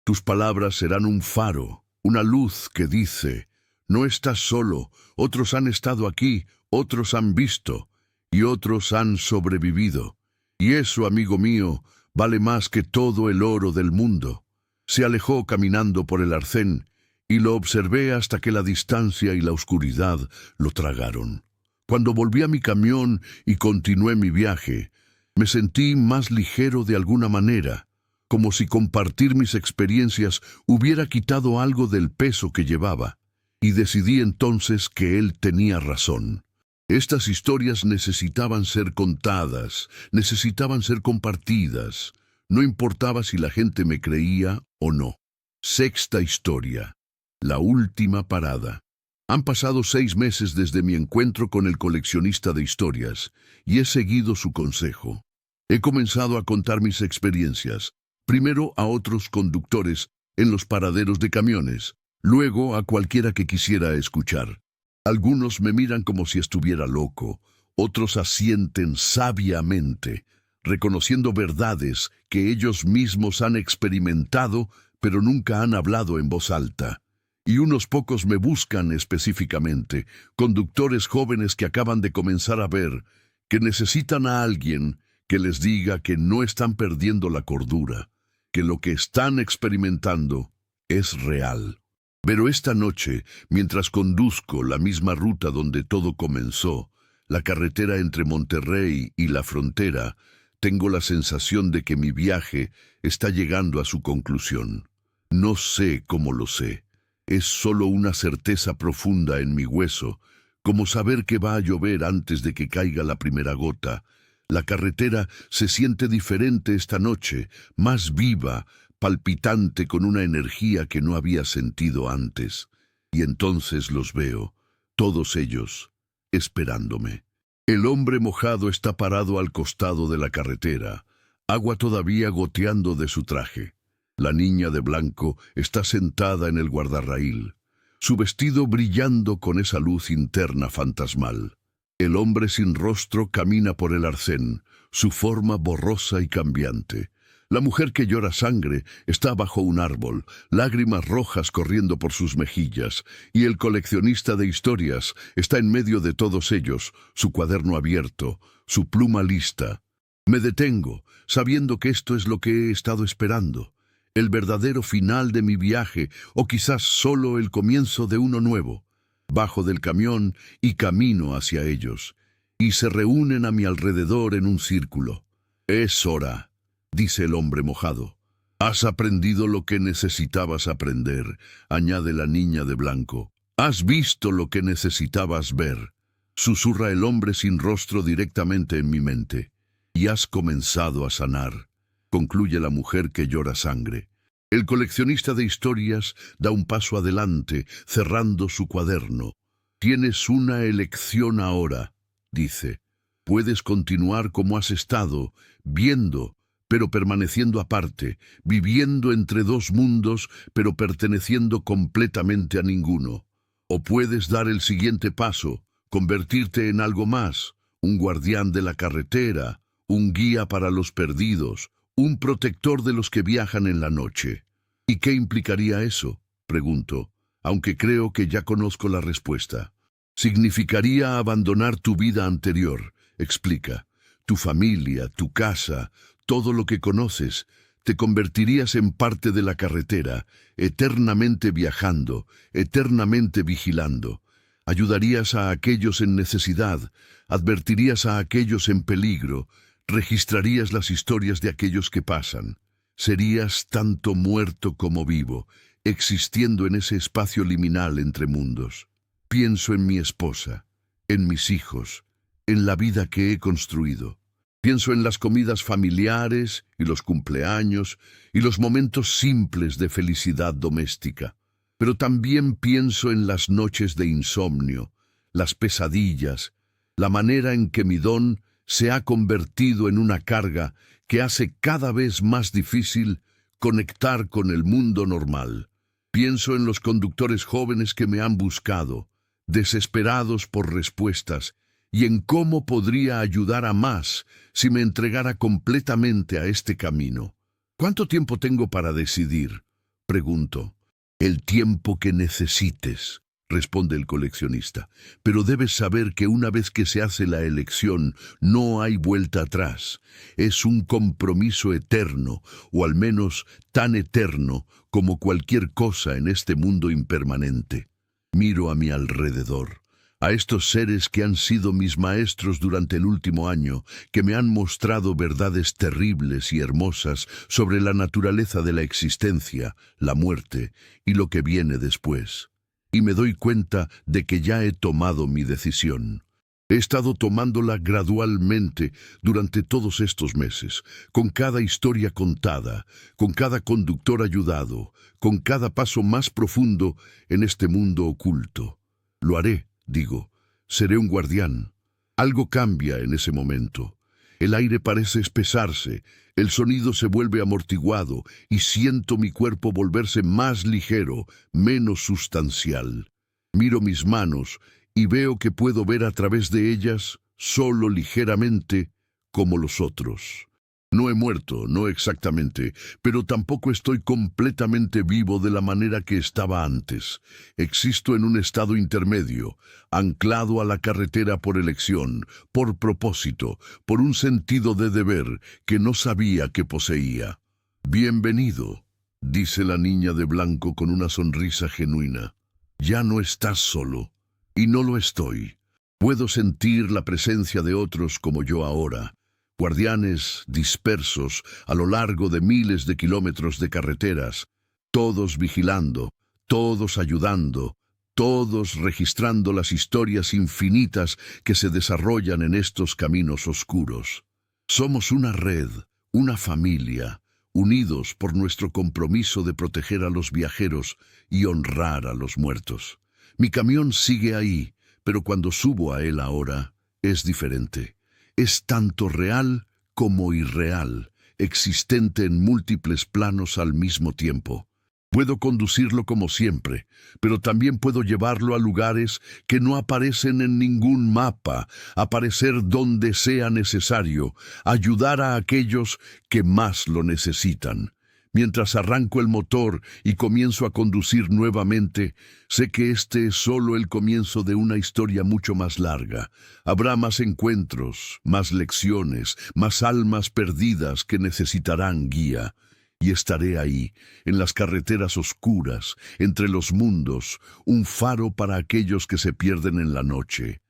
Tus palabras serán un faro, una luz que dice: no estás solo, otros han estado aquí, otros han visto, y otros han sobrevivido. Y eso, amigo mío, vale más que todo el oro del mundo». Se alejó caminando por el arcén, y lo observé hasta que la distancia y la oscuridad lo tragaron. Cuando volví a mi camión y continué mi viaje, me sentí más ligero de alguna manera, como si compartir mis experiencias hubiera quitado algo del peso que llevaba, y decidí entonces que él tenía razón. Estas historias necesitaban ser contadas, necesitaban ser compartidas. No importaba si la gente me creía o no. Sexta historia. La última parada. Han pasado 6 meses desde mi encuentro con el coleccionista de historias, y he seguido su consejo. He comenzado a contar mis experiencias, primero a otros conductores en los paraderos de camiones, luego a cualquiera que quisiera escuchar. Algunos me miran como si estuviera loco, otros asienten sabiamente, reconociendo verdades que ellos mismos han experimentado, pero nunca han hablado en voz alta. Y unos pocos me buscan específicamente, conductores jóvenes que acaban de comenzar a ver, que necesitan a alguien que les diga que no están perdiendo la cordura, que lo que están experimentando es real. Pero esta noche, mientras conduzco la misma ruta donde todo comenzó, la carretera entre Monterrey y la frontera, tengo la sensación de que mi viaje está llegando a su conclusión. No sé cómo lo sé. Es solo una certeza profunda en mi hueso, como saber que va a llover antes de que caiga la primera gota. La carretera se siente diferente esta noche, más viva, palpitante con una energía que no había sentido antes. Y entonces los veo, todos ellos, esperándome. El hombre mojado está parado al costado de la carretera, agua todavía goteando de su traje. La niña de blanco está sentada en el guardarraíl, su vestido brillando con esa luz interna fantasmal. El hombre sin rostro camina por el arcén, su forma borrosa y cambiante. La mujer que llora sangre está bajo un árbol, lágrimas rojas corriendo por sus mejillas, y el coleccionista de historias está en medio de todos ellos, su cuaderno abierto, su pluma lista. Me detengo, sabiendo que esto es lo que he estado esperando, el verdadero final de mi viaje, o quizás solo el comienzo de uno nuevo. Bajo del camión y camino hacia ellos, y se reúnen a mi alrededor en un círculo. Es hora, dice el hombre mojado. Has aprendido lo que necesitabas aprender, añade la niña de blanco. Has visto lo que necesitabas ver, susurra el hombre sin rostro directamente en mi mente. Y has comenzado a sanar, concluye la mujer que llora sangre. El coleccionista de historias da un paso adelante, cerrando su cuaderno. Tienes una elección ahora, dice. Puedes continuar como has estado, viendo, pero permaneciendo aparte, viviendo entre dos mundos, pero perteneciendo completamente a ninguno. O puedes dar el siguiente paso, convertirte en algo más, un guardián de la carretera, un guía para los perdidos, un protector de los que viajan en la noche. ¿Y qué implicaría eso?, pregunto, aunque creo que ya conozco la respuesta. Significaría abandonar tu vida anterior, explica. Tu familia, tu casa, todo lo que conoces. Te convertirías en parte de la carretera, eternamente viajando, eternamente vigilando. Ayudarías a aquellos en necesidad, advertirías a aquellos en peligro, registrarías las historias de aquellos que pasan. Serías tanto muerto como vivo, existiendo en ese espacio liminal entre mundos. Pienso en mi esposa, en mis hijos, en la vida que he construido. Pienso en las comidas familiares y los cumpleaños y los momentos simples de felicidad doméstica. Pero también pienso en las noches de insomnio, las pesadillas, la manera en que mi don se ha convertido en una carga que hace cada vez más difícil conectar con el mundo normal. Pienso en los conductores jóvenes que me han buscado, desesperados por respuestas, y en cómo podría ayudar a más si me entregara completamente a este camino. ¿Cuánto tiempo tengo para decidir?, pregunto. El tiempo que necesites, responde el coleccionista, pero debes saber que una vez que se hace la elección, no hay vuelta atrás. Es un compromiso eterno, o al menos tan eterno como cualquier cosa en este mundo impermanente. Miro a mi alrededor, a estos seres que han sido mis maestros durante el último año, que me han mostrado verdades terribles y hermosas sobre la naturaleza de la existencia, la muerte y lo que viene después. Y me doy cuenta de que ya he tomado mi decisión. He estado tomándola gradualmente durante todos estos meses, con cada historia contada, con cada conductor ayudado, con cada paso más profundo en este mundo oculto. Lo haré, digo, seré un guardián. Algo cambia en ese momento. El aire parece espesarse, el sonido se vuelve amortiguado y siento mi cuerpo volverse más ligero, menos sustancial. Miro mis manos y veo que puedo ver a través de ellas, solo ligeramente, como los otros. No he muerto, no exactamente, pero tampoco estoy completamente vivo de la manera que estaba antes. Existo en un estado intermedio, anclado a la carretera por elección, por propósito, por un sentido de deber que no sabía que poseía. Bienvenido, dice la niña de blanco con una sonrisa genuina. Ya no estás solo, y no lo estoy. Puedo sentir la presencia de otros como yo ahora, guardianes dispersos a lo largo de miles de kilómetros de carreteras, todos vigilando, todos ayudando, todos registrando las historias infinitas que se desarrollan en estos caminos oscuros. Somos una red, una familia, unidos por nuestro compromiso de proteger a los viajeros y honrar a los muertos. Mi camión sigue ahí, pero cuando subo a él ahora, es diferente. Es tanto real como irreal, existente en múltiples planos al mismo tiempo. Puedo conducirlo como siempre, pero también puedo llevarlo a lugares que no aparecen en ningún mapa, aparecer donde sea necesario, ayudar a aquellos que más lo necesitan. Mientras arranco el motor y comienzo a conducir nuevamente, sé que este es solo el comienzo de una historia mucho más larga. Habrá más encuentros, más lecciones, más almas perdidas que necesitarán guía. Y estaré ahí, en las carreteras oscuras, entre los mundos, un faro para aquellos que se pierden en la noche.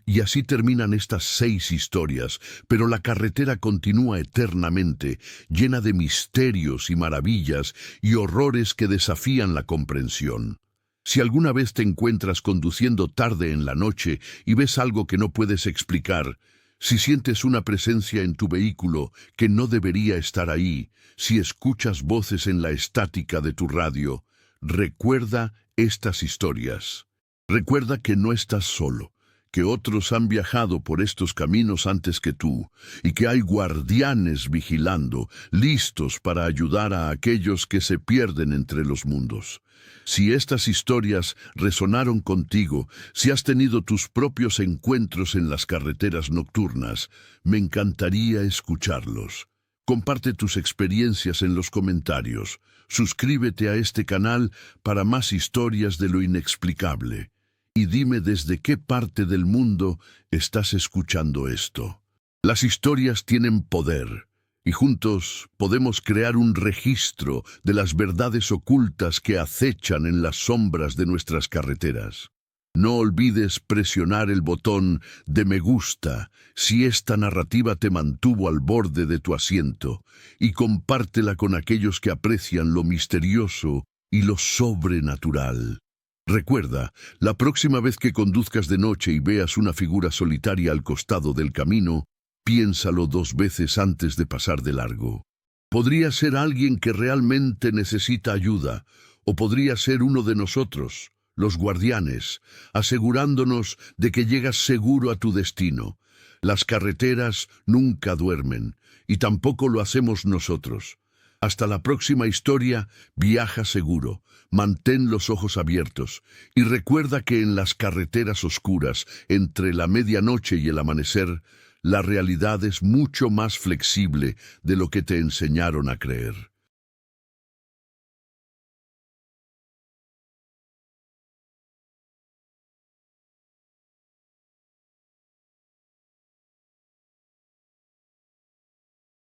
Y así terminan estas 6 historias, pero la carretera continúa eternamente, llena de misterios y maravillas y horrores que desafían la comprensión. Si alguna vez te encuentras conduciendo tarde en la noche y ves algo que no puedes explicar, si sientes una presencia en tu vehículo que no debería estar ahí, si escuchas voces en la estática de tu radio, recuerda estas historias. Recuerda que no estás solo, que otros han viajado por estos caminos antes que tú, y que hay guardianes vigilando, listos para ayudar a aquellos que se pierden entre los mundos. Si estas historias resonaron contigo, si has tenido tus propios encuentros en las carreteras nocturnas, me encantaría escucharlos. Comparte tus experiencias en los comentarios. Suscríbete a este canal para más historias de lo inexplicable. Y dime desde qué parte del mundo estás escuchando esto. Las historias tienen poder, y juntos podemos crear un registro de las verdades ocultas que acechan en las sombras de nuestras carreteras. No olvides presionar el botón de me gusta si esta narrativa te mantuvo al borde de tu asiento, y compártela con aquellos que aprecian lo misterioso y lo sobrenatural. Recuerda, la próxima vez que conduzcas de noche y veas una figura solitaria al costado del camino, piénsalo 2 veces antes de pasar de largo. Podría ser alguien que realmente necesita ayuda, o podría ser uno de nosotros, los guardianes, asegurándonos de que llegas seguro a tu destino. Las carreteras nunca duermen, y tampoco lo hacemos nosotros. Hasta la próxima historia, viaja seguro, mantén los ojos abiertos, y recuerda que en las carreteras oscuras, entre la medianoche y el amanecer, la realidad es mucho más flexible de lo que te enseñaron a creer.